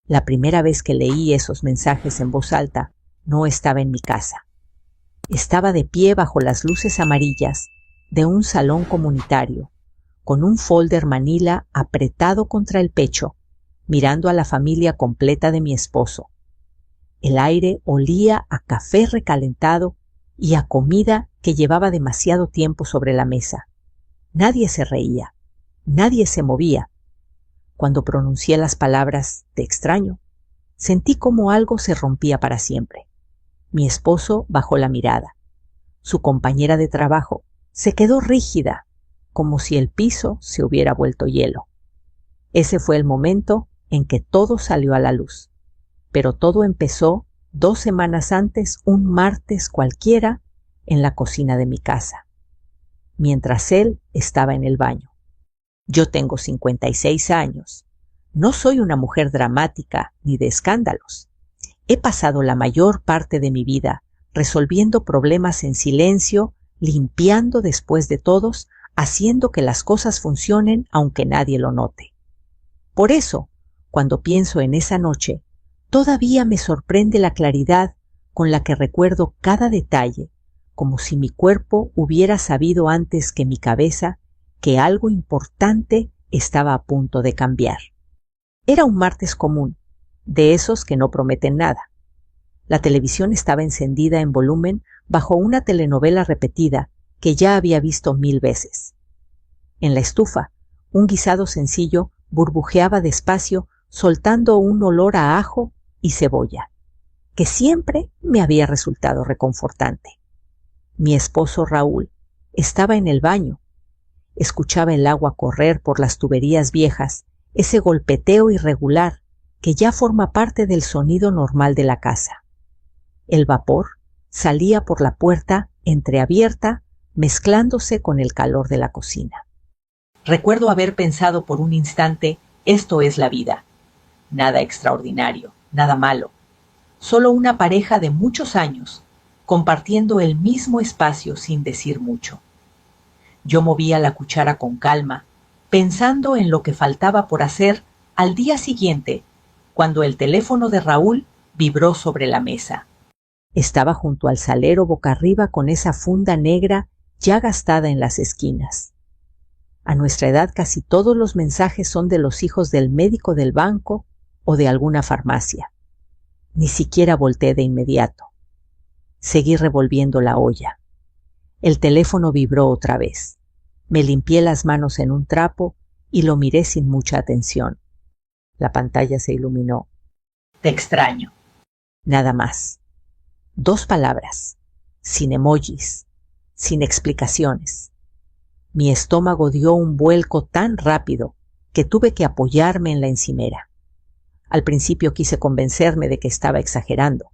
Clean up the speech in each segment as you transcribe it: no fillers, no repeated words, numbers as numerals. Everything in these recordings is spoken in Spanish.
La primera vez que leí esos mensajes en voz alta, no estaba en mi casa. Estaba de pie bajo las luces amarillas de un salón comunitario, con un folder manila apretado contra el pecho, mirando a la familia completa de mi esposo. El aire olía a café recalentado y a comida que llevaba demasiado tiempo sobre la mesa. Nadie se reía, nadie se movía. Cuando pronuncié las palabras "te extraño", sentí como algo se rompía para siempre. Mi esposo bajó la mirada. Su compañera de trabajo se quedó rígida, como si el piso se hubiera vuelto hielo. Ese fue el momento en que todo salió a la luz. Pero todo empezó 2 semanas antes, un martes cualquiera, en la cocina de mi casa, mientras él estaba en el baño. Yo tengo 56 años. No soy una mujer dramática ni de escándalos. He pasado la mayor parte de mi vida resolviendo problemas en silencio, limpiando después de todos, haciendo que las cosas funcionen aunque nadie lo note. Por eso, cuando pienso en esa noche, todavía me sorprende la claridad con la que recuerdo cada detalle, como si mi cuerpo hubiera sabido antes que mi cabeza que algo importante estaba a punto de cambiar. Era un martes común, de esos que no prometen nada. La televisión estaba encendida en volumen bajo una telenovela repetida que ya había visto 1000 veces. En la estufa, un guisado sencillo burbujeaba despacio, soltando un olor a ajo y cebolla, que siempre me había resultado reconfortante. Mi esposo Raúl estaba en el baño. Escuchaba el agua correr por las tuberías viejas, ese golpeteo irregular que ya forma parte del sonido normal de la casa. El vapor salía por la puerta entreabierta, mezclándose con el calor de la cocina. Recuerdo haber pensado por un instante, esto es la vida. Nada extraordinario, nada malo. Solo una pareja de muchos años, compartiendo el mismo espacio sin decir mucho. Yo movía la cuchara con calma, pensando en lo que faltaba por hacer al día siguiente, cuando el teléfono de Raúl vibró sobre la mesa. Estaba junto al salero boca arriba con esa funda negra ya gastada en las esquinas. A nuestra edad casi todos los mensajes son de los hijos del médico del banco o de alguna farmacia. Ni siquiera volteé de inmediato. Seguí revolviendo la olla. El teléfono vibró otra vez. Me limpié las manos en un trapo y lo miré sin mucha atención. La pantalla se iluminó. Te extraño. Nada más. 2 palabras, sin emojis, sin explicaciones. Mi estómago dio un vuelco tan rápido que tuve que apoyarme en la encimera. Al principio quise convencerme de que estaba exagerando.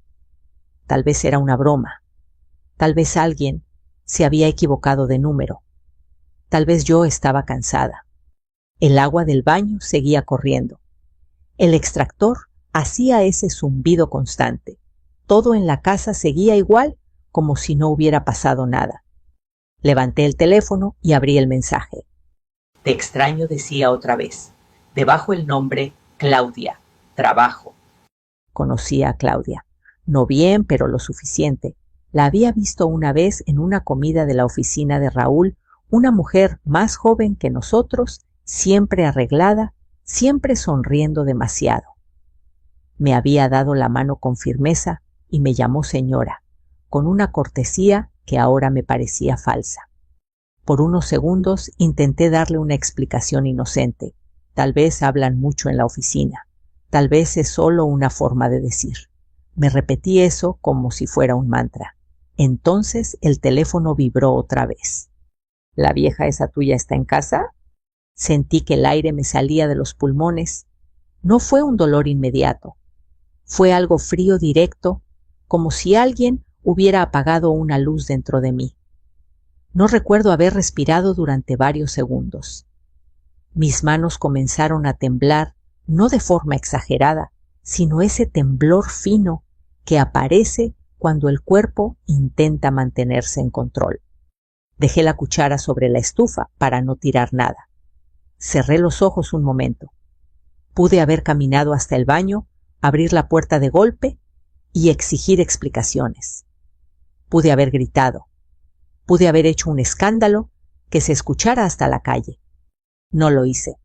Tal vez era una broma. Tal vez alguien se había equivocado de número. Tal vez yo estaba cansada. El agua del baño seguía corriendo. El extractor hacía ese zumbido constante. Todo en la casa seguía igual, como si no hubiera pasado nada. Levanté el teléfono y abrí el mensaje. Te extraño, decía otra vez. Debajo el nombre Claudia. Trabajo. Conocía a Claudia. No bien, pero lo suficiente. La había visto una vez en una comida de la oficina de Raúl, una mujer más joven que nosotros, siempre arreglada, siempre sonriendo demasiado. Me había dado la mano con firmeza y me llamó señora, con una cortesía que ahora me parecía falsa. Por unos segundos intenté darle una explicación inocente. Tal vez hablan mucho en la oficina. Tal vez es solo una forma de decir. Me repetí eso como si fuera un mantra. Entonces el teléfono vibró otra vez. ¿La vieja esa tuya está en casa? Sentí que el aire me salía de los pulmones. No fue un dolor inmediato. Fue algo frío directo, como si alguien hubiera apagado una luz dentro de mí. No recuerdo haber respirado durante varios segundos. Mis manos comenzaron a temblar, no de forma exagerada, sino ese temblor fino que aparece cuando el cuerpo intenta mantenerse en control. Dejé la cuchara sobre la estufa para no tirar nada. Cerré los ojos un momento. Pude haber caminado hasta el baño abrir la puerta de golpe y exigir explicaciones. Pude haber gritado. Pude haber hecho un escándalo que se escuchara hasta la calle. No lo hice.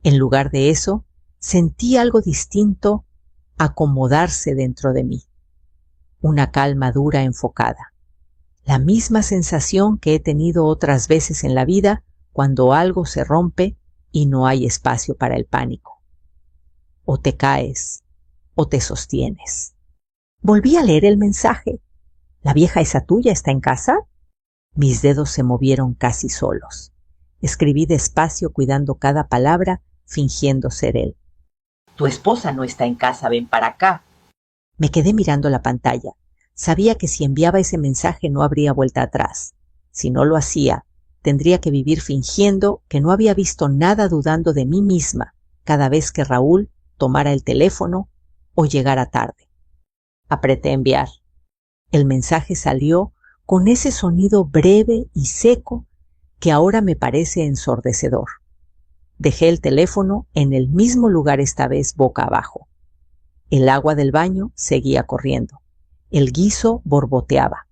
En lugar de eso, sentí algo distinto acomodarse dentro de mí. Una calma dura enfocada. La misma sensación que he tenido otras veces en la vida cuando algo se rompe y no hay espacio para el pánico. O te caes o te sostienes. Volví a leer el mensaje. ¿La vieja esa tuya está en casa? Mis dedos se movieron casi solos. Escribí despacio cuidando cada palabra, fingiendo ser él. Tu esposa no está en casa, ven para acá. Me quedé mirando la pantalla. Sabía que si enviaba ese mensaje no habría vuelta atrás. Si no lo hacía, tendría que vivir fingiendo que no había visto nada, dudando de mí misma cada vez que Raúl tomara el teléfono o llegara tarde. Apreté enviar. El mensaje salió con ese sonido breve y seco que ahora me parece ensordecedor. Dejé el teléfono en el mismo lugar, esta vez boca abajo. El agua del baño seguía corriendo. El guiso borboteaba.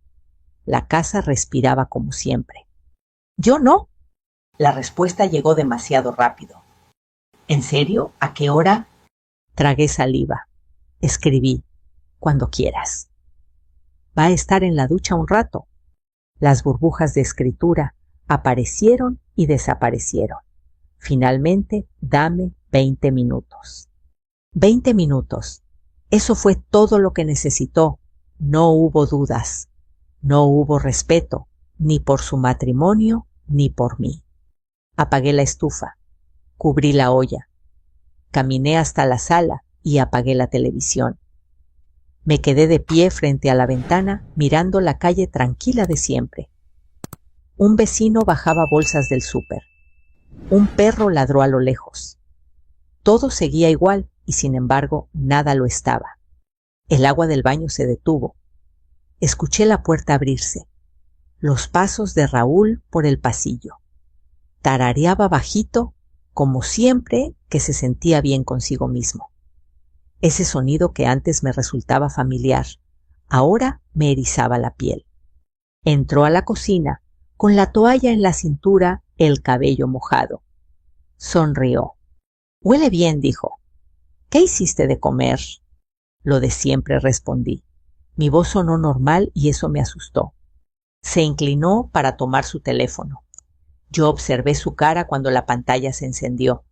La casa respiraba como siempre. Yo no. La respuesta llegó demasiado rápido. ¿En serio? ¿A qué hora? Tragué saliva. Escribí: cuando quieras. Va a estar en la ducha un rato. Las burbujas de escritura aparecieron y desaparecieron. Finalmente, dame 20 minutos. 20 minutos. Eso fue todo lo que necesitó. No hubo dudas. No hubo respeto, ni por su matrimonio, ni por mí. Apagué la estufa. Cubrí la olla. Caminé hasta la sala y apagué la televisión. Me quedé de pie frente a la ventana, mirando la calle tranquila de siempre. Un vecino bajaba bolsas del súper. Un perro ladró a lo lejos. Todo seguía igual y, sin embargo, nada lo estaba. El agua del baño se detuvo. Escuché la puerta abrirse. Los pasos de Raúl por el pasillo. Tarareaba bajito, como siempre que se sentía bien consigo mismo. Ese sonido que antes me resultaba familiar, ahora me erizaba la piel. Entró a la cocina, con la toalla en la cintura, el cabello mojado. Sonrió. Huele bien, dijo. ¿Qué hiciste de comer? Lo de siempre, respondí. Mi voz sonó normal y eso me asustó. Se inclinó para tomar su teléfono. Yo observé su cara cuando la pantalla se encendió.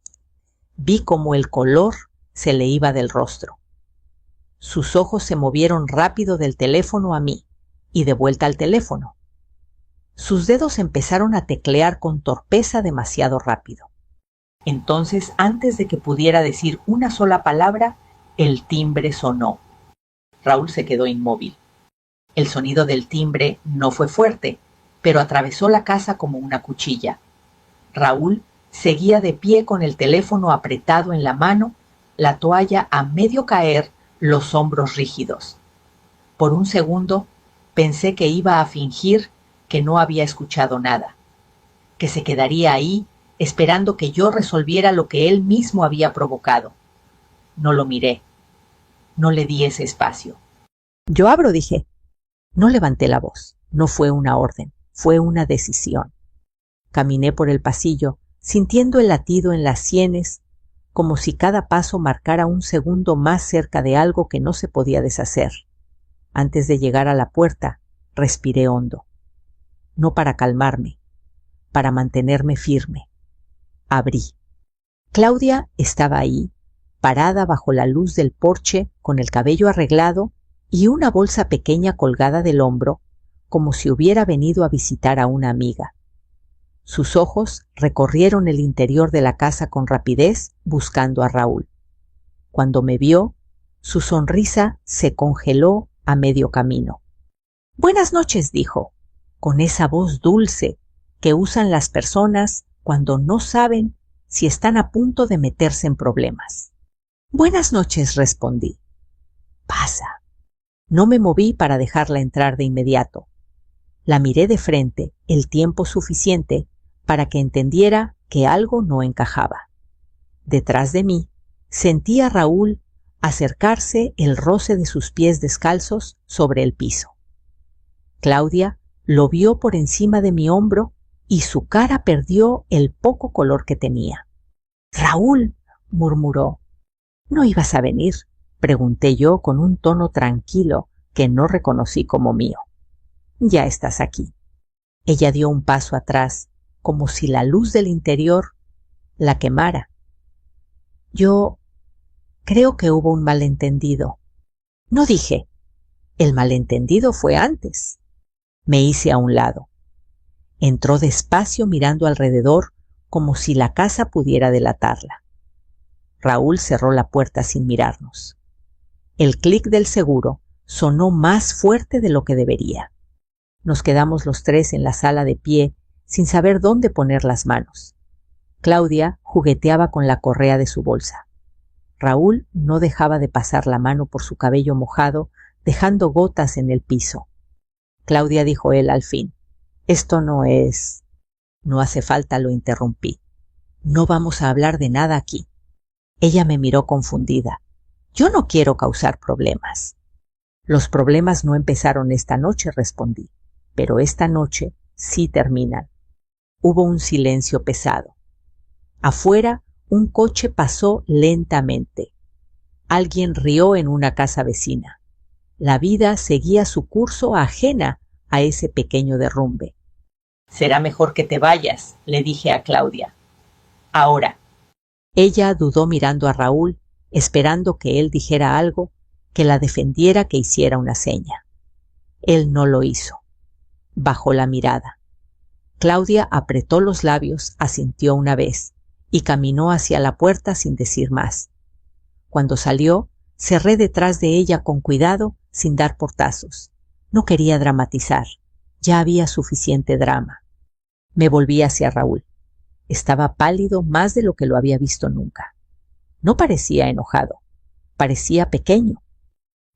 Vi cómo el color se le iba del rostro. Sus ojos se movieron rápido del teléfono a mí y de vuelta al teléfono. Sus dedos empezaron a teclear con torpeza demasiado rápido. Entonces, antes de que pudiera decir una sola palabra, el timbre sonó. Raúl se quedó inmóvil. El sonido del timbre no fue fuerte, pero atravesó la casa como una cuchilla. Raúl seguía de pie con el teléfono apretado en la mano, la toalla a medio caer, los hombros rígidos. Por un segundo pensé que iba a fingir que no había escuchado nada, que se quedaría ahí esperando que yo resolviera lo que él mismo había provocado. No lo miré. No le di ese espacio. Yo abro, dije. No levanté la voz. No fue una orden, fue una decisión. Caminé por el pasillo, sintiendo el latido en las sienes, como si cada paso marcara un segundo más cerca de algo que no se podía deshacer. Antes de llegar a la puerta, respiré hondo. No para calmarme, para mantenerme firme. Abrí. Claudia estaba ahí, parada bajo la luz del porche, con el cabello arreglado y una bolsa pequeña colgada del hombro, como si hubiera venido a visitar a una amiga. Sus ojos recorrieron el interior de la casa con rapidez, buscando a Raúl. Cuando me vio, su sonrisa se congeló a medio camino. «Buenas noches», dijo, con esa voz dulce que usan las personas cuando no saben si están a punto de meterse en problemas. «Buenas noches», respondí. «Pasa». No me moví para dejarla entrar de inmediato. La miré de frente el tiempo suficiente para que entendiera que algo no encajaba. Detrás de mí sentí a Raúl acercarse el roce de sus pies descalzos sobre el piso. Claudia lo vio por encima de mi hombro y su cara perdió el poco color que tenía. «Raúl», murmuró. «¿No ibas a venir?», pregunté yo con un tono tranquilo que no reconocí como mío. «Ya estás aquí». Ella dio un paso atrás, como si la luz del interior la quemara. «Yo creo que hubo un malentendido». «No dije. El malentendido fue antes». Me hice a un lado. Entró despacio mirando alrededor como si la casa pudiera delatarla. Raúl cerró la puerta sin mirarnos. El clic del seguro sonó más fuerte de lo que debería. Nos quedamos los tres en la sala de pie, sin saber dónde poner las manos. Claudia jugueteaba con la correa de su bolsa. Raúl no dejaba de pasar la mano por su cabello mojado, dejando gotas en el piso. «Claudia», dijo él al fin, «esto no es...». «No hace falta», lo interrumpí. «No vamos a hablar de nada aquí». Ella me miró confundida. «Yo no quiero causar problemas». «Los problemas no empezaron esta noche», respondí, «pero esta noche sí terminan». Hubo un silencio pesado. Afuera, un coche pasó lentamente. Alguien rió en una casa vecina. La vida seguía su curso ajena a ese pequeño derrumbe. «Será mejor que te vayas», le dije a Claudia. «Ahora». Ella dudó mirando a Raúl, esperando que él dijera algo, que la defendiera, que hiciera una seña. Él no lo hizo. Bajó la mirada. Claudia apretó los labios, asintió una vez y caminó hacia la puerta sin decir más. Cuando salió, cerré detrás de ella con cuidado, sin dar portazos. No quería dramatizar. Ya había suficiente drama. Me volví hacia Raúl. Estaba pálido más de lo que lo había visto nunca. No parecía enojado. Parecía pequeño.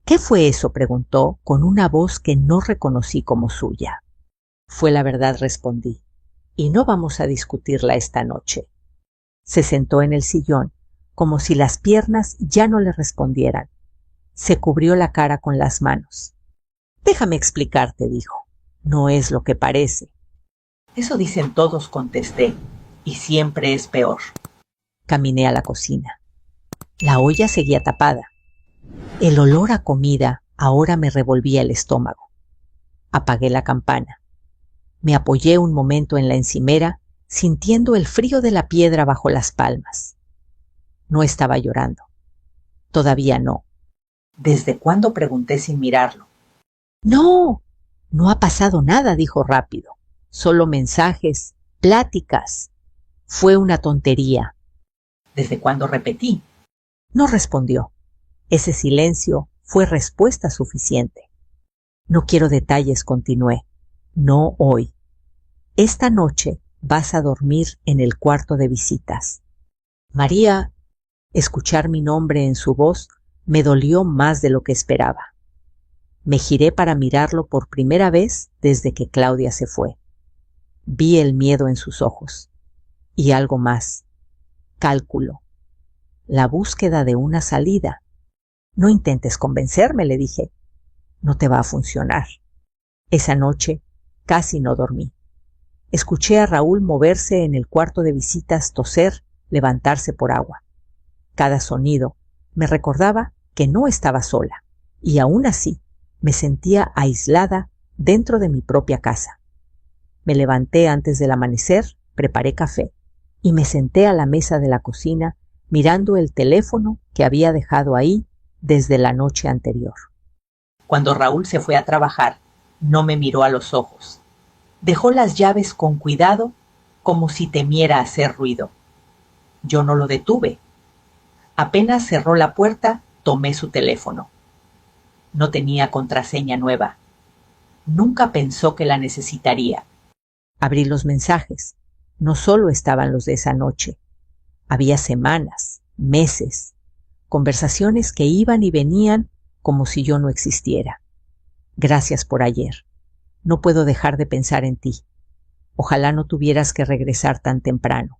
«¿Qué fue eso?», preguntó con una voz que no reconocí como suya. «Fue la verdad», respondí, «y no vamos a discutirla esta noche». Se sentó en el sillón, como si las piernas ya no le respondieran. Se cubrió la cara con las manos. «Déjame explicarte», dijo. «No es lo que parece». «Eso dicen todos», contesté, «y siempre es peor». Caminé a la cocina. La olla seguía tapada. El olor a comida ahora me revolvía el estómago. Apagué la campana. Me apoyé un momento en la encimera, sintiendo el frío de la piedra bajo las palmas. No estaba llorando. Todavía no. «¿Desde cuándo?», pregunté sin mirarlo. «No, no ha pasado nada», dijo rápido. «Solo mensajes, pláticas». Fue una tontería. «¿Desde cuándo?», repetí. No respondió. Ese silencio fue respuesta suficiente. «No quiero detalles», continué. «No hoy. Esta noche vas a dormir en el cuarto de visitas». «María». Escuchar mi nombre en su voz me dolió más de lo que esperaba. Me giré para mirarlo por primera vez desde que Claudia se fue. Vi el miedo en sus ojos. Y algo más. Cálculo. La búsqueda de una salida. «No intentes convencerme», le dije. «No te va a funcionar». Esa noche casi no dormí. Escuché a Raúl moverse en el cuarto de visitas, toser, levantarse por agua. Cada sonido me recordaba que no estaba sola, y aún así me sentía aislada dentro de mi propia casa. Me levanté antes del amanecer, preparé café y me senté a la mesa de la cocina mirando el teléfono que había dejado ahí desde la noche anterior. Cuando Raúl se fue a trabajar, no me miró a los ojos. Dejó las llaves con cuidado, como si temiera hacer ruido. Yo no lo detuve. Apenas cerró la puerta, tomé su teléfono. No tenía contraseña nueva. Nunca pensó que la necesitaría. Abrí los mensajes. No solo estaban los de esa noche. Había semanas, meses, conversaciones que iban y venían como si yo no existiera. «Gracias por ayer. No puedo dejar de pensar en ti. Ojalá no tuvieras que regresar tan temprano».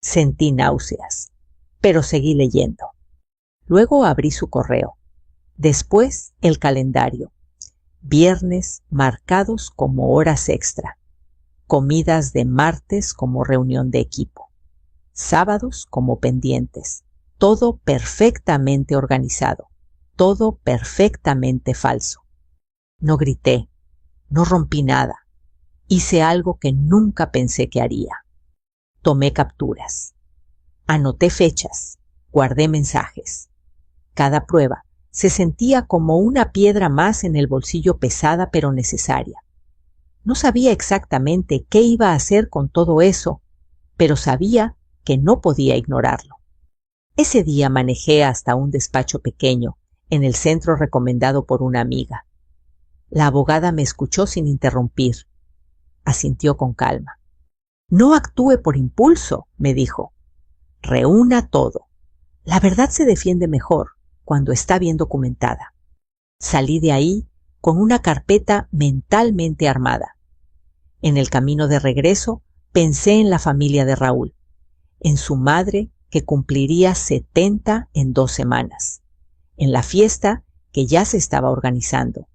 Sentí náuseas, pero seguí leyendo. Luego abrí su correo. Después el calendario. Viernes marcados como horas extra. Comidas de martes como reunión de equipo. Sábados como pendientes. Todo perfectamente organizado. Todo perfectamente falso. No grité. No rompí nada. Hice algo que nunca pensé que haría. Tomé capturas. Anoté fechas. Guardé mensajes. Cada prueba se sentía como una piedra más en el bolsillo, pesada pero necesaria. No sabía exactamente qué iba a hacer con todo eso, pero sabía que no podía ignorarlo. Ese día manejé hasta un despacho pequeño, en el centro recomendado por una amiga. La abogada me escuchó sin interrumpir. Asintió con calma. No actúe por impulso, me dijo. Reúna todo. La verdad se defiende mejor cuando está bien documentada. Salí de ahí con una carpeta mentalmente armada. En el camino de regreso pensé en la familia de Raúl, en su madre que cumpliría 70 en 2 semanas, en la fiesta que ya se estaba organizando,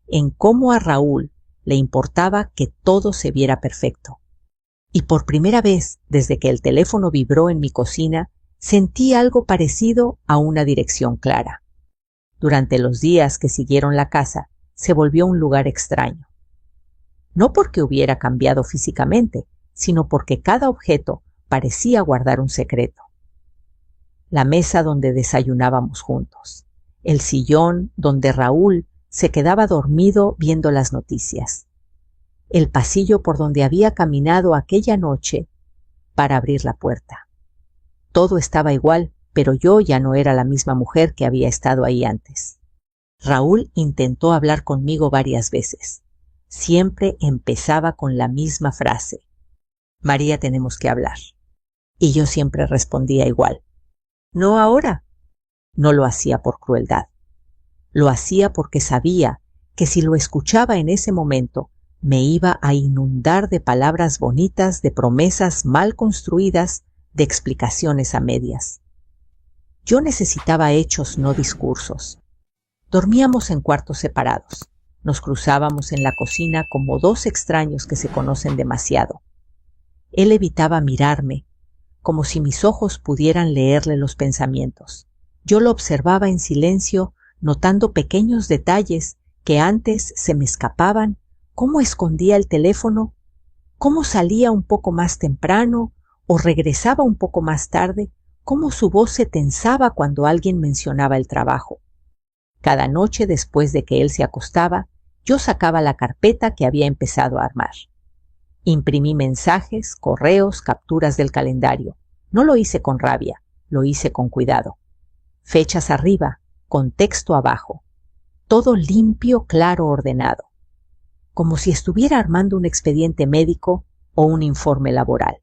en cómo a Raúl le importaba que todo se viera perfecto. Y por primera vez, desde que el teléfono vibró en mi cocina, sentí algo parecido a una dirección clara. Durante los días que siguieron la casa, se volvió un lugar extraño. No porque hubiera cambiado físicamente, sino porque cada objeto parecía guardar un secreto. La mesa donde desayunábamos juntos, el sillón donde Raúl se quedaba dormido viendo las noticias, el pasillo por donde había caminado aquella noche para abrir la puerta. Todo estaba igual, pero yo ya no era la misma mujer que había estado ahí antes. Raúl intentó hablar conmigo varias veces. Siempre empezaba con la misma frase. María, tenemos que hablar. Y yo siempre respondía igual. No ahora. No lo hacía por crueldad. Lo hacía porque sabía que si lo escuchaba en ese momento, me iba a inundar de palabras bonitas, de promesas mal construidas, de explicaciones a medias. Yo necesitaba hechos, no discursos. Dormíamos en cuartos separados. Nos cruzábamos en la cocina como 2 extraños que se conocen demasiado. Él evitaba mirarme, como si mis ojos pudieran leerle los pensamientos. Yo lo observaba en silencio, notando pequeños detalles que antes se me escapaban, cómo escondía el teléfono, cómo salía un poco más temprano o regresaba un poco más tarde, cómo su voz se tensaba cuando alguien mencionaba el trabajo. Cada noche después de que él se acostaba, yo sacaba la carpeta que había empezado a armar. Imprimí mensajes, correos, capturas del calendario. No lo hice con rabia, lo hice con cuidado. Fechas arriba, con texto abajo. Todo limpio, claro, ordenado. Como si estuviera armando un expediente médico o un informe laboral.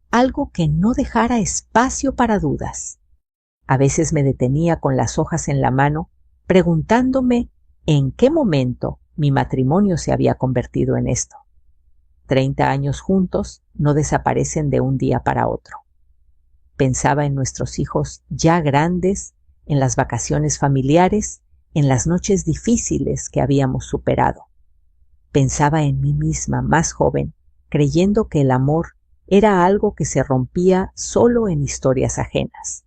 Algo que no dejara espacio para dudas. A veces me detenía con las hojas en la mano, preguntándome en qué momento mi matrimonio se había convertido en esto. 30 años juntos no desaparecen de un día para otro. Pensaba en nuestros hijos ya grandes, en las vacaciones familiares, en las noches difíciles que habíamos superado. Pensaba en mí misma, más joven, creyendo que el amor era algo que se rompía solo en historias ajenas.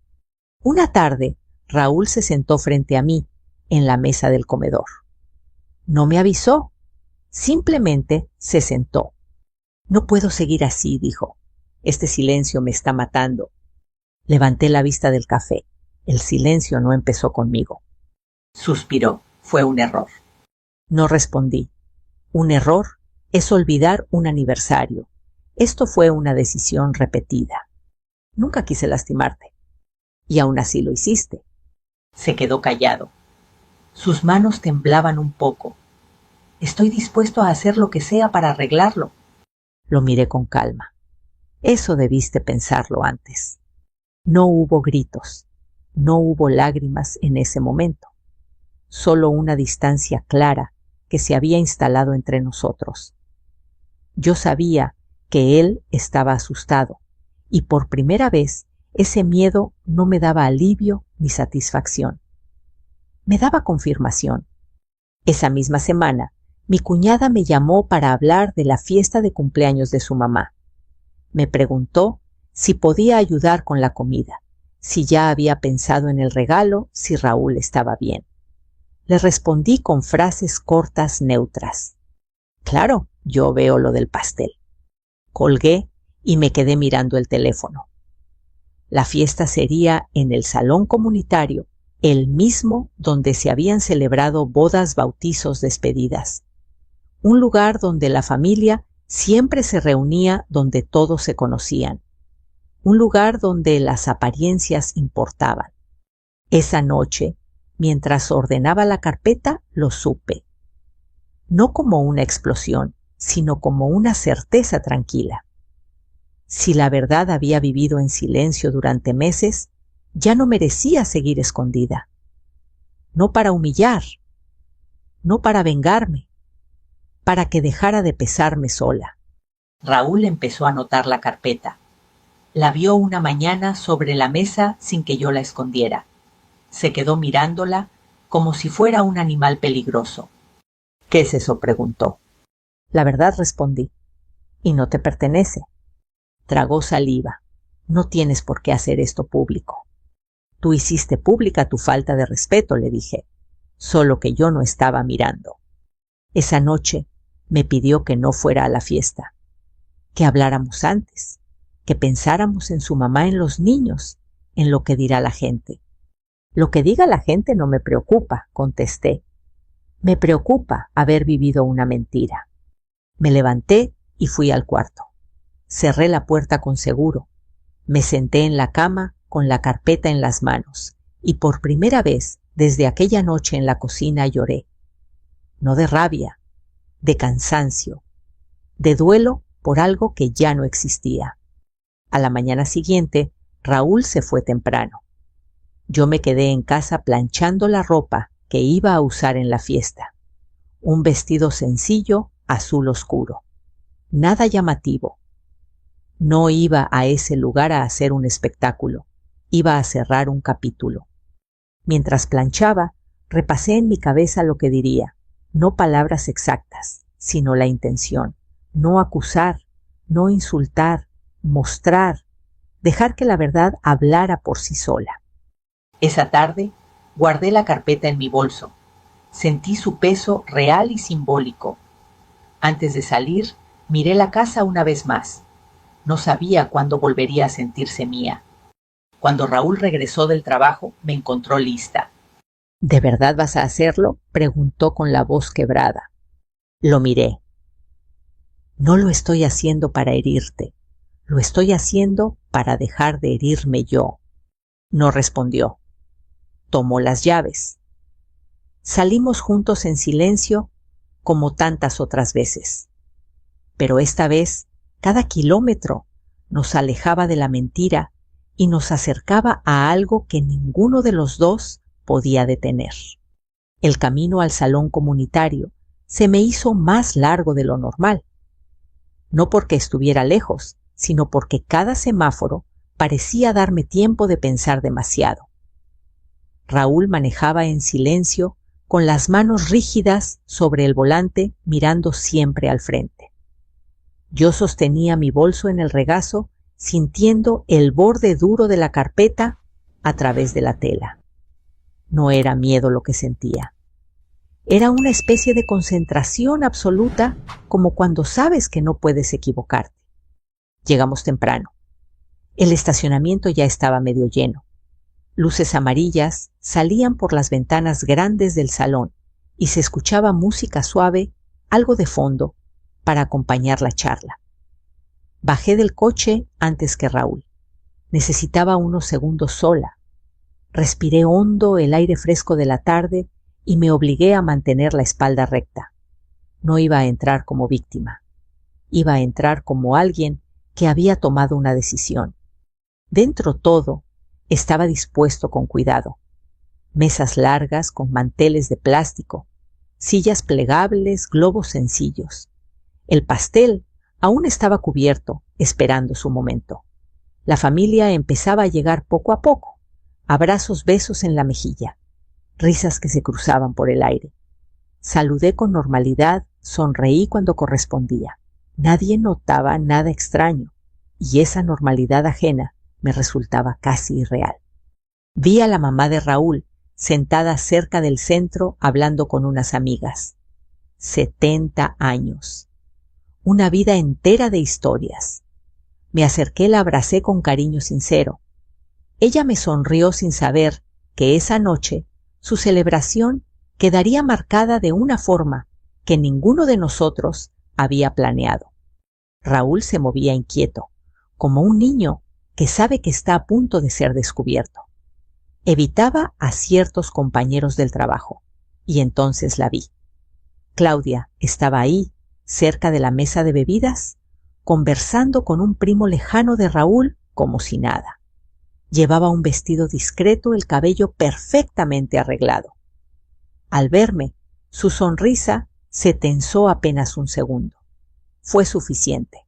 Una tarde, Raúl se sentó frente a mí, en la mesa del comedor. No me avisó, simplemente se sentó. No puedo seguir así, dijo. Este silencio me está matando. Levanté la vista del café. El silencio no empezó conmigo. Suspiró. Fue un error. No respondí. Un error es olvidar un aniversario. Esto fue una decisión repetida. Nunca quise lastimarte. Y aún así lo hiciste. Se quedó callado. Sus manos temblaban un poco. Estoy dispuesto a hacer lo que sea para arreglarlo. Lo miré con calma. Eso debiste pensarlo antes. No hubo gritos. No hubo lágrimas en ese momento. Solo una distancia clara que se había instalado entre nosotros. Yo sabía que él estaba asustado y por primera vez ese miedo no me daba alivio ni satisfacción. Me daba confirmación. Esa misma semana, mi cuñada me llamó para hablar de la fiesta de cumpleaños de su mamá. Me preguntó si podía ayudar con la comida, si ya había pensado en el regalo, si Raúl estaba bien. Le respondí con frases cortas neutras. Claro, yo veo lo del pastel. Colgué y me quedé mirando el teléfono. La fiesta sería en el salón comunitario, el mismo donde se habían celebrado bodas, bautizos, despedidas. Un lugar donde la familia siempre se reunía, donde todos se conocían. Un lugar donde las apariencias importaban. Esa noche, mientras ordenaba la carpeta, lo supe. No como una explosión, sino como una certeza tranquila. Si la verdad había vivido en silencio durante meses, ya no merecía seguir escondida. No para humillar, no para vengarme, para que dejara de pesarme sola. Raúl empezó a anotar la carpeta. La vio una mañana sobre la mesa sin que yo la escondiera. Se quedó mirándola como si fuera un animal peligroso. ¿Qué es eso?, preguntó. La verdad, respondí. Y no te pertenece. Tragó saliva. No tienes por qué hacer esto público. Tú hiciste pública tu falta de respeto, le dije. Solo que yo no estaba mirando. Esa noche me pidió que no fuera a la fiesta. Que habláramos antes. Que pensáramos en su mamá, en los niños, en lo que dirá la gente. Lo que diga la gente no me preocupa, contesté. Me preocupa haber vivido una mentira. Me levanté y fui al cuarto. Cerré la puerta con seguro. Me senté en la cama con la carpeta en las manos y por primera vez desde aquella noche en la cocina lloré. No de rabia, de cansancio, de duelo por algo que ya no existía. A la mañana siguiente, Raúl se fue temprano. Yo me quedé en casa planchando la ropa que iba a usar en la fiesta. Un vestido sencillo, azul oscuro. Nada llamativo. No iba a ese lugar a hacer un espectáculo. Iba a cerrar un capítulo. Mientras planchaba, repasé en mi cabeza lo que diría. No palabras exactas, sino la intención. No acusar, no insultar, mostrar, dejar que la verdad hablara por sí sola. Esa tarde guardé la carpeta en mi bolso. Sentí su peso real y simbólico. Antes de salir, miré la casa una vez más. No sabía cuándo volvería a sentirse mía. Cuando Raúl regresó del trabajo, me encontró lista. ¿De verdad vas a hacerlo?, preguntó con la voz quebrada. Lo miré. No lo estoy haciendo para herirte. Lo estoy haciendo para dejar de herirme yo. No respondió. Tomó las llaves. Salimos juntos en silencio, como tantas otras veces. Pero esta vez, cada kilómetro nos alejaba de la mentira y nos acercaba a algo que ninguno de los dos podía detener. El camino al salón comunitario se me hizo más largo de lo normal. No porque estuviera lejos, sino porque cada semáforo parecía darme tiempo de pensar demasiado. Raúl manejaba en silencio, con las manos rígidas sobre el volante, mirando siempre al frente. Yo sostenía mi bolso en el regazo, sintiendo el borde duro de la carpeta a través de la tela. No era miedo lo que sentía. Era una especie de concentración absoluta, como cuando sabes que no puedes equivocarte. Llegamos temprano. El estacionamiento ya estaba medio lleno. Luces amarillas salían por las ventanas grandes del salón y se escuchaba música suave, algo de fondo, para acompañar la charla. Bajé del coche antes que Raúl. Necesitaba unos segundos sola. Respiré hondo el aire fresco de la tarde y me obligué a mantener la espalda recta. No iba a entrar como víctima. Iba a entrar como alguien que había tomado una decisión. Dentro todo, estaba dispuesto con cuidado. Mesas largas con manteles de plástico, sillas plegables, globos sencillos. El pastel aún estaba cubierto, esperando su momento. La familia empezaba a llegar poco a poco. Abrazos, besos en la mejilla. Risas que se cruzaban por el aire. Saludé con normalidad, sonreí cuando correspondía. Nadie notaba nada extraño, y esa normalidad ajena me resultaba casi irreal. Vi a la mamá de Raúl, sentada cerca del centro hablando con unas amigas. 70 años. Una vida entera de historias. Me acerqué, la abracé con cariño sincero. Ella me sonrió sin saber que esa noche su celebración quedaría marcada de una forma que ninguno de nosotros había planeado. Raúl se movía inquieto, como un niño que sabe que está a punto de ser descubierto. Evitaba a ciertos compañeros del trabajo, y entonces la vi. Claudia estaba ahí, cerca de la mesa de bebidas, conversando con un primo lejano de Raúl como si nada. Llevaba un vestido discreto, el cabello perfectamente arreglado. Al verme, su sonrisa se tensó apenas un segundo. Fue suficiente.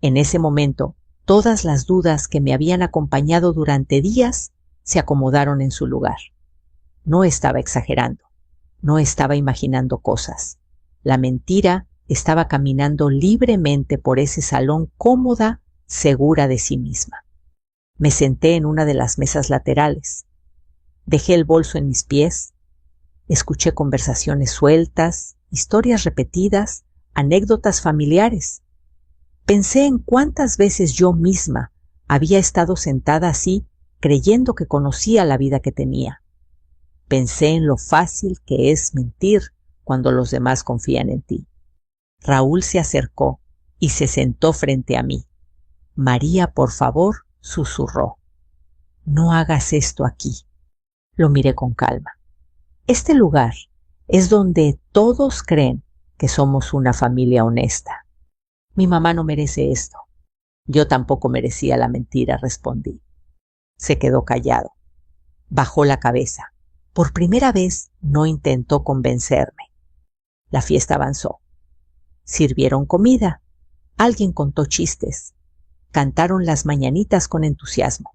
En ese momento, todas las dudas que me habían acompañado durante días se acomodaron en su lugar. No estaba exagerando, no estaba imaginando cosas. La mentira estaba caminando libremente por ese salón, cómoda, segura de sí misma. Me senté en una de las mesas laterales. Dejé el bolso en mis pies. Escuché conversaciones sueltas, historias repetidas, anécdotas familiares. Pensé en cuántas veces yo misma había estado sentada así, creyendo que conocía la vida que tenía. Pensé en lo fácil que es mentir cuando los demás confían en ti. Raúl se acercó y se sentó frente a mí. María, por favor, susurró. No hagas esto aquí. Lo miré con calma. Este lugar es donde todos creen que somos una familia honesta. Mi mamá no merece esto. Yo tampoco merecía la mentira, respondí. Se quedó callado. Bajó la cabeza. Por primera vez no intentó convencerme. La fiesta avanzó. Sirvieron comida. Alguien contó chistes. Cantaron las mañanitas con entusiasmo.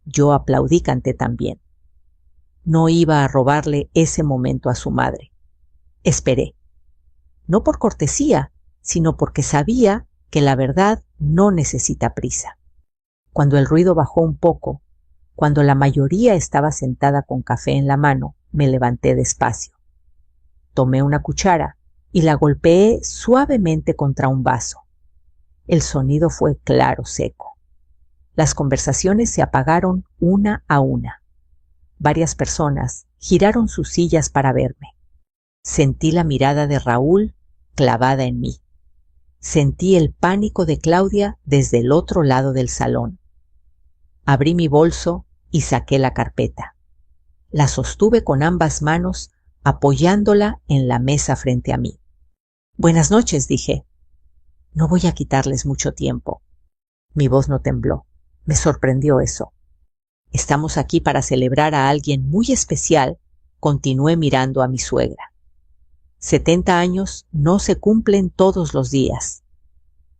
Yo aplaudí, canté también. No iba a robarle ese momento a su madre. Esperé. No por cortesía, sino porque sabía que la verdad no necesita prisa. Cuando el ruido bajó un poco, cuando la mayoría estaba sentada con café en la mano, me levanté despacio. Tomé una cuchara y la golpeé suavemente contra un vaso. El sonido fue claro, seco. Las conversaciones se apagaron una a una. Varias personas giraron sus sillas para verme. Sentí la mirada de Raúl clavada en mí. Sentí el pánico de Claudia desde el otro lado del salón. Abrí mi bolso y saqué la carpeta. La sostuve con ambas manos, apoyándola en la mesa frente a mí. Buenas noches, dije. No voy a quitarles mucho tiempo. Mi voz no tembló. Me sorprendió eso. Estamos aquí para celebrar a alguien muy especial, continué mirando a mi suegra. 70 años no se cumplen todos los días.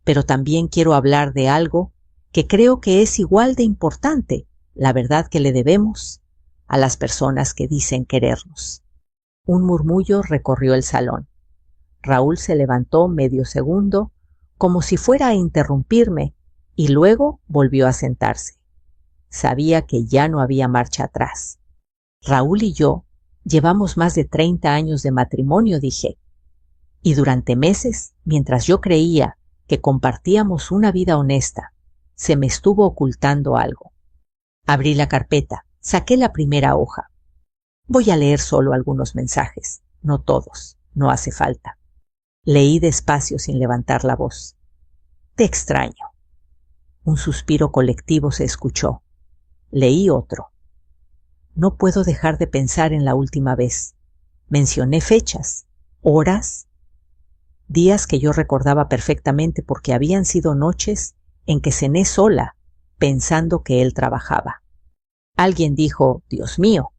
Pero también quiero hablar de algo que creo que es igual de importante, la verdad que le debemos a las personas que dicen querernos. Un murmullo recorrió el salón. Raúl se levantó medio segundo, como si fuera a interrumpirme, y luego volvió a sentarse. Sabía que ya no había marcha atrás. Raúl y yo llevamos más de 30 años de matrimonio, dije, y durante meses, mientras yo creía que compartíamos una vida honesta, se me estuvo ocultando algo. Abrí la carpeta, saqué la primera hoja. Voy a leer solo algunos mensajes, no todos, no hace falta. Leí despacio sin levantar la voz. Te extraño. Un suspiro colectivo se escuchó. Leí otro. No puedo dejar de pensar en la última vez. Mencioné fechas, horas, días que yo recordaba perfectamente porque habían sido noches en que cené sola, pensando que él trabajaba. Alguien dijo, Dios mío.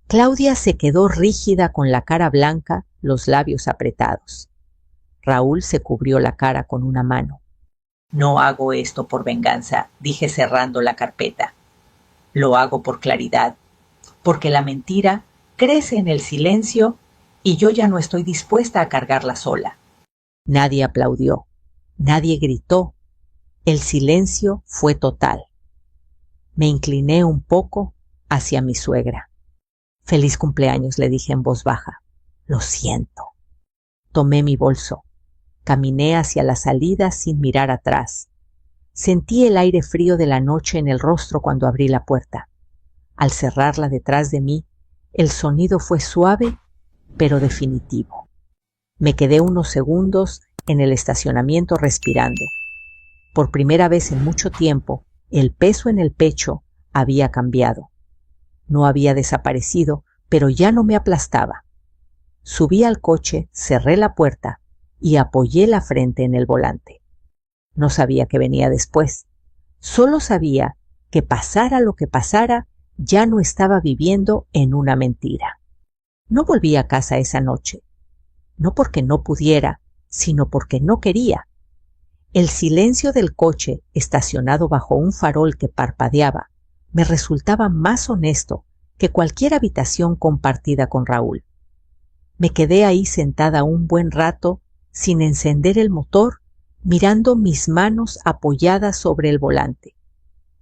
Claudia se quedó rígida con la cara blanca, los labios apretados. Raúl se cubrió la cara con una mano. No hago esto por venganza, dije cerrando la carpeta. Lo hago por claridad, porque la mentira crece en el silencio y yo ya no estoy dispuesta a cargarla sola. Nadie aplaudió, nadie gritó. El silencio fue total. Me incliné un poco hacia mi suegra. Feliz cumpleaños, le dije en voz baja. Lo siento. Tomé mi bolso. Caminé hacia la salida sin mirar atrás. Sentí el aire frío de la noche en el rostro cuando abrí la puerta. Al cerrarla detrás de mí, el sonido fue suave, pero definitivo. Me quedé unos segundos en el estacionamiento respirando. Por primera vez en mucho tiempo, el peso en el pecho había cambiado. No había desaparecido, pero ya no me aplastaba. Subí al coche, cerré la puerta y apoyé la frente en el volante. No sabía qué venía después. Solo sabía que pasara lo que pasara, ya no estaba viviendo en una mentira. No volví a casa esa noche. No porque no pudiera, sino porque no quería. El silencio del coche, estacionado bajo un farol que parpadeaba, me resultaba más honesto que cualquier habitación compartida con Raúl. Me quedé ahí sentada un buen rato, sin encender el motor, mirando mis manos apoyadas sobre el volante.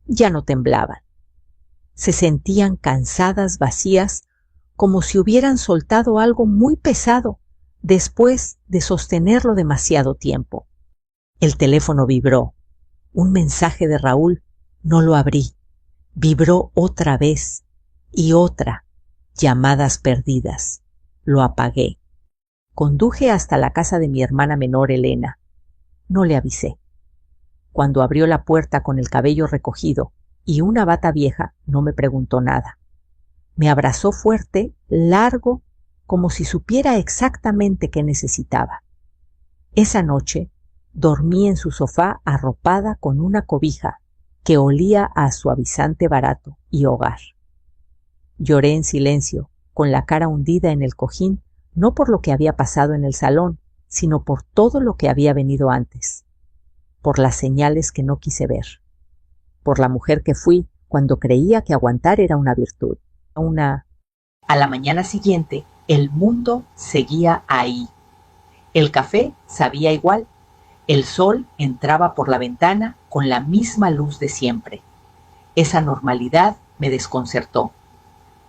Ya no temblaban. Se sentían cansadas, vacías, como si hubieran soltado algo muy pesado después de sostenerlo demasiado tiempo. El teléfono vibró. Un mensaje de Raúl. No lo abrí. Vibró otra vez y otra. Llamadas perdidas. Lo apagué. Conduje hasta la casa de mi hermana menor, Elena. No le avisé. Cuando abrió la puerta con el cabello recogido y una bata vieja, no me preguntó nada. Me abrazó fuerte, largo, como si supiera exactamente qué necesitaba. Esa noche dormí en su sofá arropada con una cobija que olía a suavizante barato y hogar. Lloré en silencio, con la cara hundida en el cojín, no por lo que había pasado en el salón, sino por todo lo que había venido antes, por las señales que no quise ver, por la mujer que fui cuando creía que aguantar era una virtud, A la mañana siguiente, el mundo seguía ahí. El café sabía igual. El sol entraba por la ventana con la misma luz de siempre. Esa normalidad me desconcertó.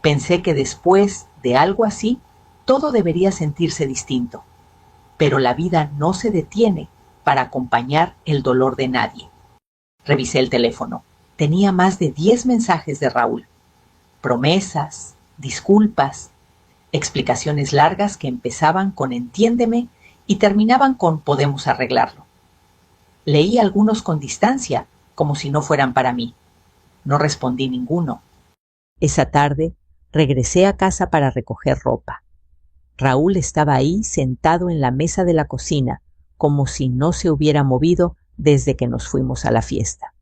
Pensé que después de algo así, todo debería sentirse distinto. Pero la vida no se detiene para acompañar el dolor de nadie. Revisé el teléfono. Tenía más de 10 mensajes de Raúl. Promesas, disculpas, explicaciones largas que empezaban con entiéndeme y terminaban con podemos arreglarlo. Leí algunos con distancia, como si no fueran para mí. No respondí ninguno. Esa tarde regresé a casa para recoger ropa. Raúl estaba ahí sentado en la mesa de la cocina, como si no se hubiera movido desde que nos fuimos a la fiesta.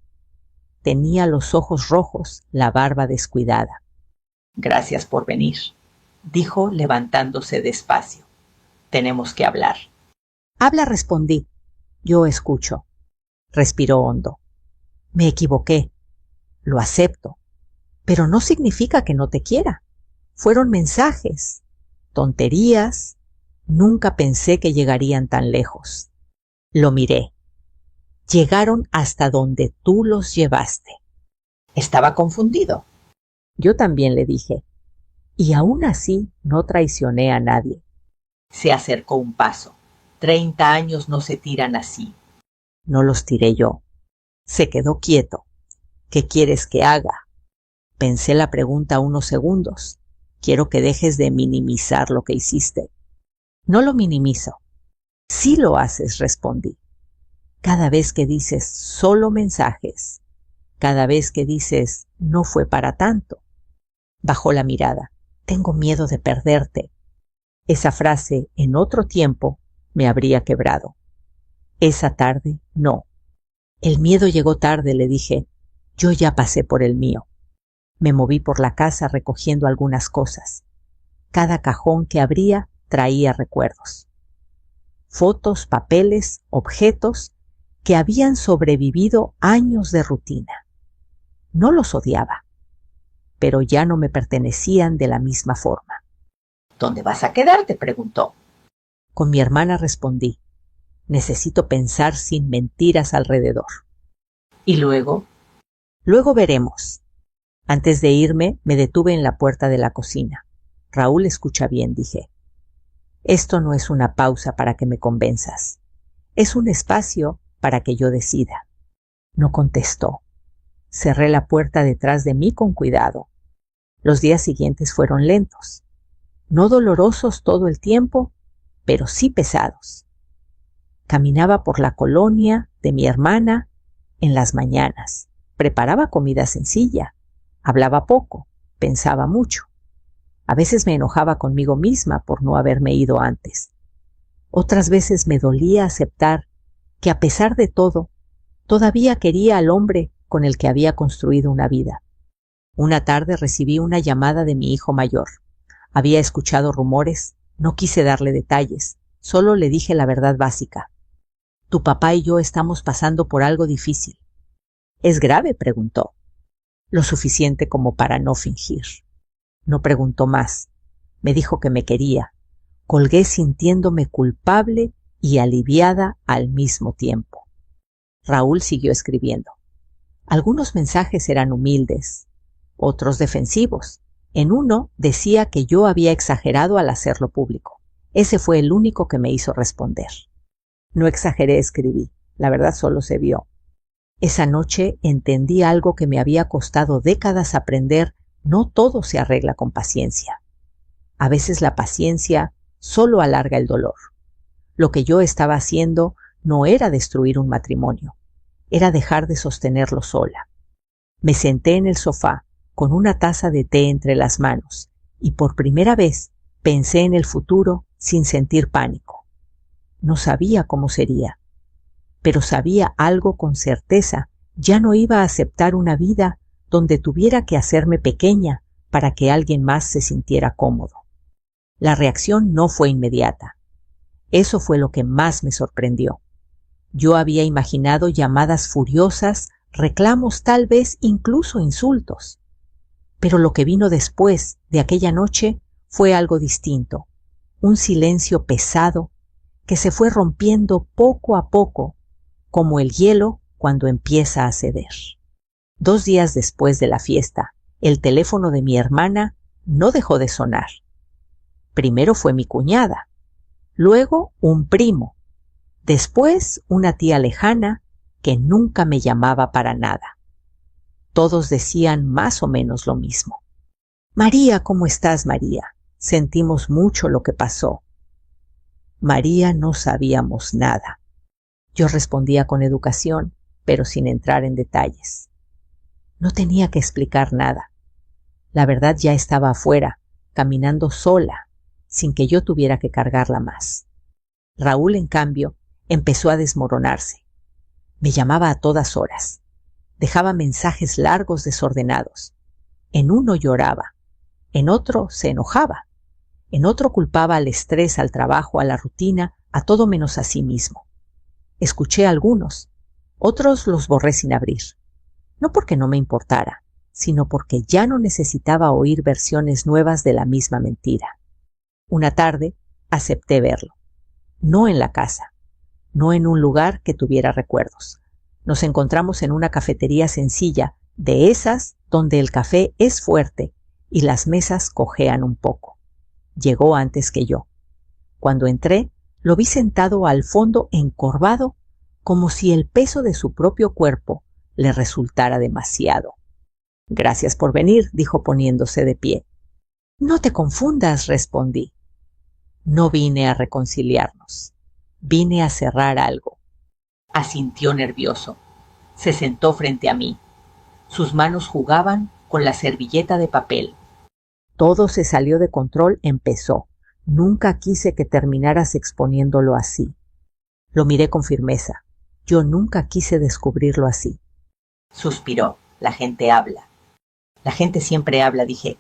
Tenía los ojos rojos, la barba descuidada. Gracias por venir, dijo levantándose despacio. Tenemos que hablar. Habla, respondí. Yo escucho. Respiró hondo. Me equivoqué. Lo acepto. Pero no significa que no te quiera. Fueron mensajes, tonterías. Nunca pensé que llegarían tan lejos. Lo miré. Llegaron hasta donde tú los llevaste. Estaba confundido. Yo también le dije. Y aún así no traicioné a nadie. Se acercó un paso. 30 años no se tiran así. No los tiré yo. Se quedó quieto. ¿Qué quieres que haga? Pensé la pregunta unos segundos. Quiero que dejes de minimizar lo que hiciste. No lo minimizo. Sí lo haces, respondí. Cada vez que dices solo mensajes, cada vez que dices no fue para tanto. Bajó la mirada. Tengo miedo de perderte. Esa frase en otro tiempo me habría quebrado. Esa tarde no. El miedo llegó tarde, le dije. Yo ya pasé por el mío. Me moví por la casa recogiendo algunas cosas. Cada cajón que abría traía recuerdos. Fotos, papeles, objetos que habían sobrevivido años de rutina. No los odiaba, pero ya no me pertenecían de la misma forma. ¿Dónde vas a quedarte?, preguntó. Con mi hermana respondí. Necesito pensar sin mentiras alrededor. ¿Y luego? Luego veremos. Antes de irme, me detuve en la puerta de la cocina. Raúl escucha bien, dije. Esto no es una pausa para que me convenzas. Es un espacio para que yo decida. No contestó. Cerré la puerta detrás de mí con cuidado. Los días siguientes fueron lentos. No dolorosos todo el tiempo, pero sí pesados. Caminaba por la colonia de mi hermana en las mañanas. Preparaba comida sencilla. Hablaba poco. Pensaba mucho. A veces me enojaba conmigo misma por no haberme ido antes. Otras veces me dolía aceptar que a pesar de todo, todavía quería al hombre con el que había construido una vida. Una tarde recibí una llamada de mi hijo mayor. Había escuchado rumores, no quise darle detalles, solo le dije la verdad básica. Tu papá y yo estamos pasando por algo difícil. ¿Es grave?, preguntó. Lo suficiente como para no fingir. No preguntó más. Me dijo que me quería. Colgué sintiéndome culpable y aliviada al mismo tiempo. Raúl siguió escribiendo. Algunos mensajes eran humildes, otros defensivos. En uno decía que yo había exagerado al hacerlo público. Ese fue el único que me hizo responder. No exageré, escribí. La verdad solo se vio. Esa noche entendí algo que me había costado décadas aprender. No todo se arregla con paciencia. A veces la paciencia solo alarga el dolor. Lo que yo estaba haciendo no era destruir un matrimonio, era dejar de sostenerlo sola. Me senté en el sofá con una taza de té entre las manos y por primera vez pensé en el futuro sin sentir pánico. No sabía cómo sería, pero sabía algo con certeza. Ya no iba a aceptar una vida donde tuviera que hacerme pequeña para que alguien más se sintiera cómodo. La reacción no fue inmediata. Eso fue lo que más me sorprendió. Yo había imaginado llamadas furiosas, reclamos, tal vez incluso insultos. Pero lo que vino después de aquella noche fue algo distinto, un silencio pesado que se fue rompiendo poco a poco, como el hielo cuando empieza a ceder. 2 días después de la fiesta, el teléfono de mi hermana no dejó de sonar. Primero fue mi cuñada, luego un primo, después una tía lejana que nunca me llamaba para nada. Todos decían más o menos lo mismo. María, ¿cómo estás, María? Sentimos mucho lo que pasó. María, no sabíamos nada. Yo respondía con educación, pero sin entrar en detalles. No tenía que explicar nada. La verdad ya estaba afuera, caminando sola, sin que yo tuviera que cargarla más. Raúl, en cambio, empezó a desmoronarse. Me llamaba a todas horas. Dejaba mensajes largos desordenados. En uno lloraba, en otro se enojaba, en otro culpaba al estrés, al trabajo, a la rutina, a todo menos a sí mismo. Escuché algunos, otros los borré sin abrir. No porque no me importara, sino porque ya no necesitaba oír versiones nuevas de la misma mentira. Una tarde acepté verlo. No en la casa, no en un lugar que tuviera recuerdos. Nos encontramos en una cafetería sencilla, de esas donde el café es fuerte y las mesas cojean un poco. Llegó antes que yo. Cuando entré, lo vi sentado al fondo encorvado, como si el peso de su propio cuerpo le resultara demasiado. Gracias por venir, dijo poniéndose de pie. No te confundas, respondí. No vine a reconciliarnos. Vine a cerrar algo. Asintió nervioso. Se sentó frente a mí. Sus manos jugaban con la servilleta de papel. Todo se salió de control, empezó. Nunca quise que terminaras exponiéndolo así. Lo miré con firmeza. Yo nunca quise descubrirlo así. Suspiró. La gente habla. La gente siempre habla, dije.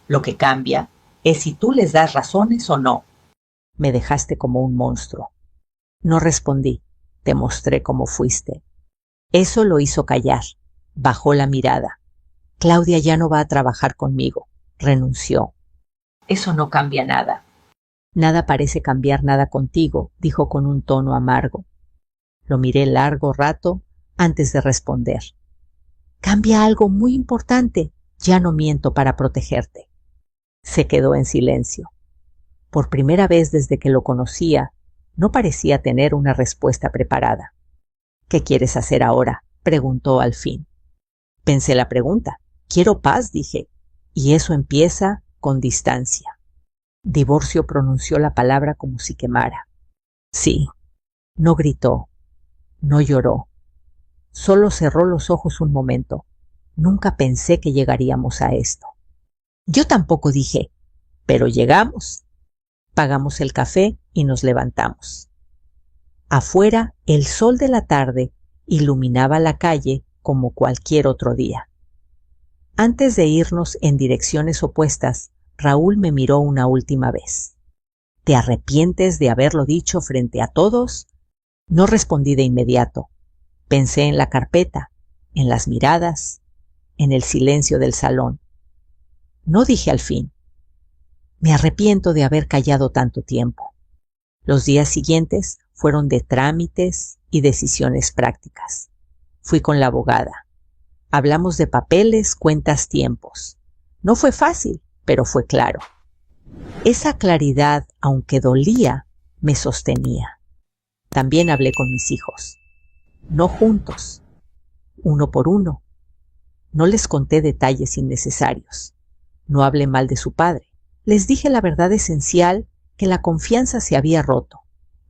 Lo que cambia es si tú les das razones o no. Me dejaste como un monstruo. No respondí. te mostré cómo fuiste. Eso lo hizo callar. Bajó la mirada. Claudia ya no va a trabajar conmigo. Renunció. Eso no cambia nada. Nada parece cambiar nada contigo, dijo con un tono amargo. Lo miré largo rato antes de responder. Cambia algo muy importante. Ya no miento para protegerte. Se quedó en silencio. Por primera vez desde que lo conocía, no parecía tener una respuesta preparada. ¿Qué quieres hacer ahora?, preguntó al fin. Pensé la pregunta. Quiero paz, dije, y eso empieza con distancia. Divorcio, pronunció la palabra como si quemara. Sí. No gritó, no lloró. Solo cerró los ojos un momento. Nunca pensé que llegaríamos a esto. Yo tampoco, dije, pero llegamos. Pagamos el café y nos levantamos. Afuera, el sol de la tarde iluminaba la calle como cualquier otro día. Antes de irnos en direcciones opuestas, Raúl me miró una última vez. ¿Te arrepientes de haberlo dicho frente a todos? No respondí de inmediato. Pensé en la carpeta, en las miradas, en el silencio del salón. No dije al fin. Me arrepiento de haber callado tanto tiempo. Los días siguientes fueron de trámites y decisiones prácticas. Fui con la abogada. Hablamos de papeles, cuentas, tiempos. No fue fácil, pero fue claro. Esa claridad, aunque dolía, me sostenía. También hablé con mis hijos. No juntos, uno por uno. No les conté detalles innecesarios. No hablé mal de su padre. Les dije la verdad esencial, que la confianza se había roto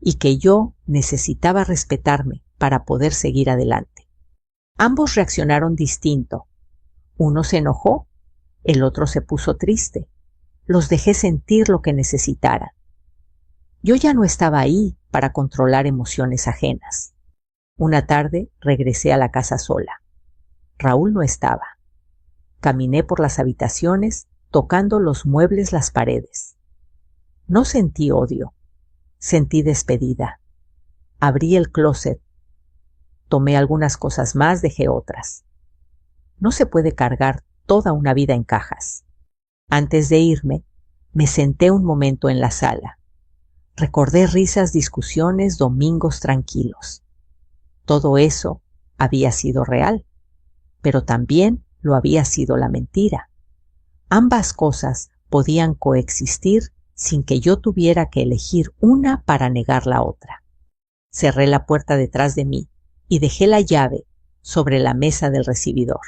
y que yo necesitaba respetarme para poder seguir adelante. Ambos reaccionaron distinto. Uno se enojó, el otro se puso triste. Los dejé sentir lo que necesitaran. Yo ya no estaba ahí para controlar emociones ajenas. Una tarde regresé a la casa sola. Raúl no estaba. Caminé por las habitaciones, tocando los muebles, las paredes. No sentí odio, sentí despedida. Abrí el closet. Tomé algunas cosas más, dejé otras. No se puede cargar toda una vida en cajas. Antes de irme, me senté un momento en la sala. Recordé risas, discusiones, domingos tranquilos. Todo eso había sido real, pero también lo había sido la mentira. Ambas cosas podían coexistir sin que yo tuviera que elegir una para negar la otra. Cerré la puerta detrás de mí y dejé la llave sobre la mesa del recibidor.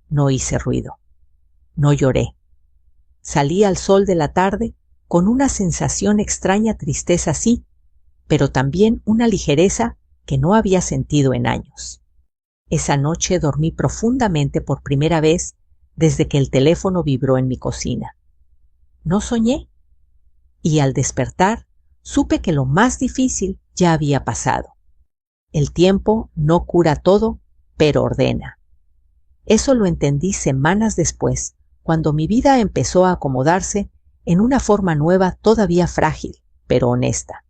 No hice ruido. No lloré. Salí al sol de la tarde con una sensación extraña, tristeza sí, pero también una ligereza que no había sentido en años. Esa noche dormí profundamente por primera vez desde que el teléfono vibró en mi cocina. No soñé, y al despertar supe que lo más difícil ya había pasado. El tiempo no cura todo, pero ordena. Eso lo entendí semanas después, cuando mi vida empezó a acomodarse en una forma nueva, todavía frágil, pero honesta.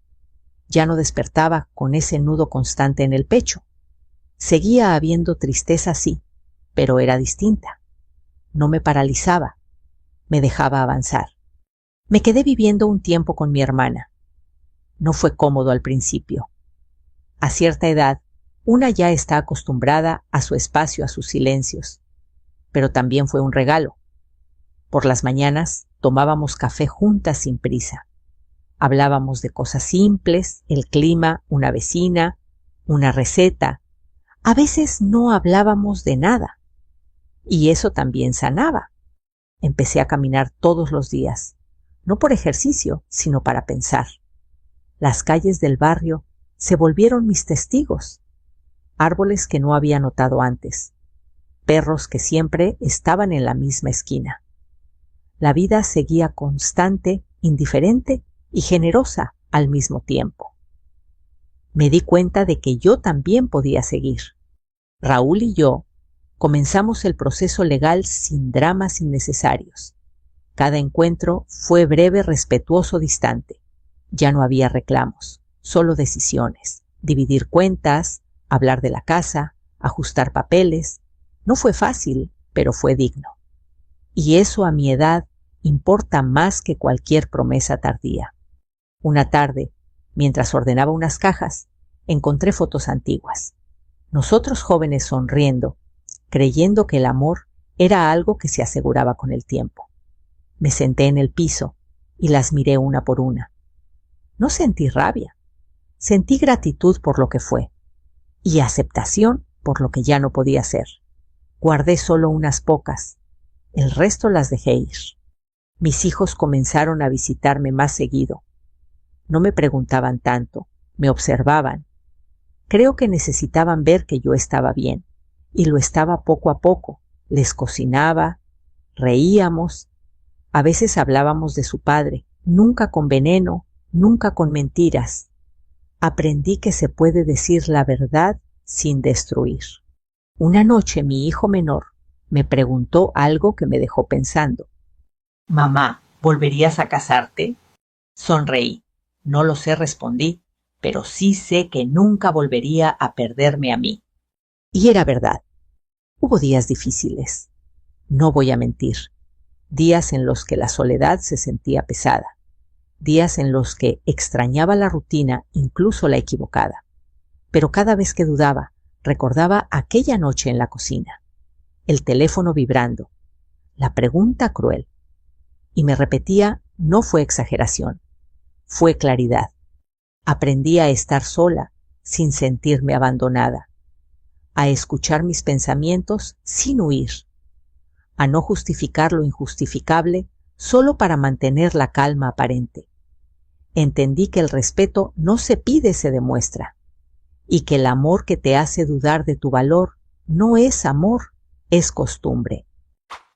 Ya no despertaba con ese nudo constante en el pecho. Seguía habiendo tristeza, sí, pero era distinta. No me paralizaba, me dejaba avanzar. Me quedé viviendo un tiempo con mi hermana. No fue cómodo al principio. A cierta edad, una ya está acostumbrada a su espacio, a sus silencios, pero también fue un regalo. Por las mañanas tomábamos café juntas sin prisa. Hablábamos de cosas simples, el clima, una vecina, una receta. A veces no hablábamos de nada. Y eso también sanaba. Empecé a caminar todos los días, no por ejercicio, sino para pensar. Las calles del barrio se volvieron mis testigos. Árboles que no había notado antes. Perros que siempre estaban en la misma esquina. La vida seguía constante, indiferente y generosa al mismo tiempo. Me di cuenta de que yo también podía seguir. Raúl y yo comenzamos el proceso legal sin dramas innecesarios. Cada encuentro fue breve, respetuoso, distante. Ya no había reclamos, solo decisiones. dividir cuentas, hablar de la casa, ajustar papeles. No fue fácil, pero fue digno. Y eso a mi edad importa más que cualquier promesa tardía. Una tarde, mientras ordenaba unas cajas, encontré fotos antiguas. Nosotros jóvenes sonriendo, creyendo que el amor era algo que se aseguraba con el tiempo. Me senté en el piso y las miré una por una. No sentí rabia, sentí gratitud por lo que fue y aceptación por lo que ya no podía ser. Guardé solo unas pocas, el resto las dejé ir. Mis hijos comenzaron a visitarme más seguido. No me preguntaban tanto, me observaban. Creo que necesitaban ver que yo estaba bien, y lo estaba poco a poco. Les cocinaba, reíamos, a veces hablábamos de su padre, nunca con veneno, nunca con mentiras. Aprendí que se puede decir la verdad sin destruir. Una noche mi hijo menor me preguntó algo que me dejó pensando. Mamá, ¿volverías a casarte? Sonreí. No lo sé, respondí, pero sí sé que nunca volvería a perderme a mí. Y era verdad. Hubo días difíciles. No voy a mentir. Días en los que la soledad se sentía pesada. Días en los que extrañaba la rutina, incluso la equivocada. Pero cada vez que dudaba, recordaba aquella noche en la cocina. El teléfono vibrando. La pregunta cruel. Y me repetía, no fue exageración. Fue claridad. Aprendí a estar sola, sin sentirme abandonada. A escuchar mis pensamientos sin huir. A no justificar lo injustificable solo para mantener la calma aparente. Entendí que el respeto no se pide, se demuestra. Y que el amor que te hace dudar de tu valor no es amor, es costumbre.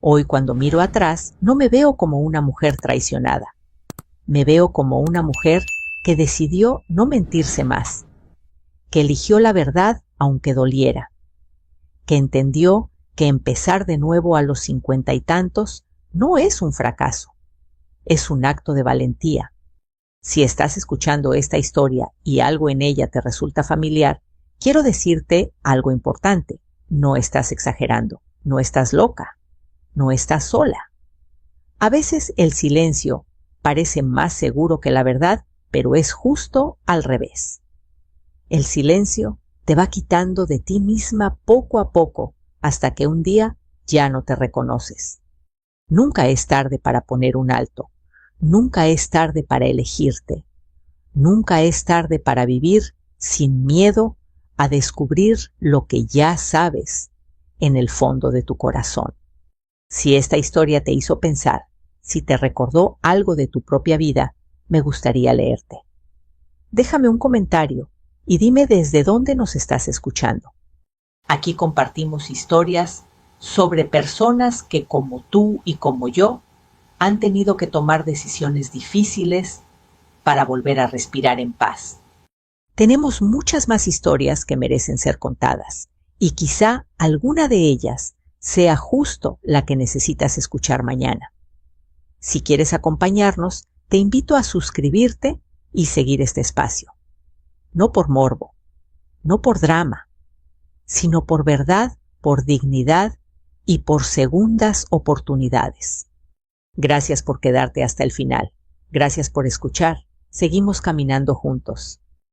Hoy, cuando miro atrás, no me veo como una mujer traicionada. Me veo como una mujer que decidió no mentirse más, que eligió la verdad aunque doliera, que entendió que empezar de nuevo a los 50 y tantos no es un fracaso, es un acto de valentía. Si estás escuchando esta historia y algo en ella te resulta familiar, quiero decirte algo importante. No estás exagerando, no estás loca, no estás sola. A veces el silencio parece más seguro que la verdad, pero es justo al revés. El silencio te va quitando de ti misma poco a poco hasta que un día ya no te reconoces. Nunca es tarde para poner un alto. Nunca es tarde para elegirte. Nunca es tarde para vivir sin miedo a descubrir lo que ya sabes en el fondo de tu corazón. Si esta historia te hizo pensar, si te recordó algo de tu propia vida, me gustaría leerte. Déjame un comentario y dime desde dónde nos estás escuchando. Aquí compartimos historias sobre personas que, como tú y como yo, han tenido que tomar decisiones difíciles para volver a respirar en paz. Tenemos muchas más historias que merecen ser contadas, y quizá alguna de ellas sea justo la que necesitas escuchar mañana. Si quieres acompañarnos, te invito a suscribirte y seguir este espacio. No por morbo, no por drama, sino por verdad, por dignidad y por segundas oportunidades. Gracias por quedarte hasta el final. Gracias por escuchar. Seguimos caminando juntos.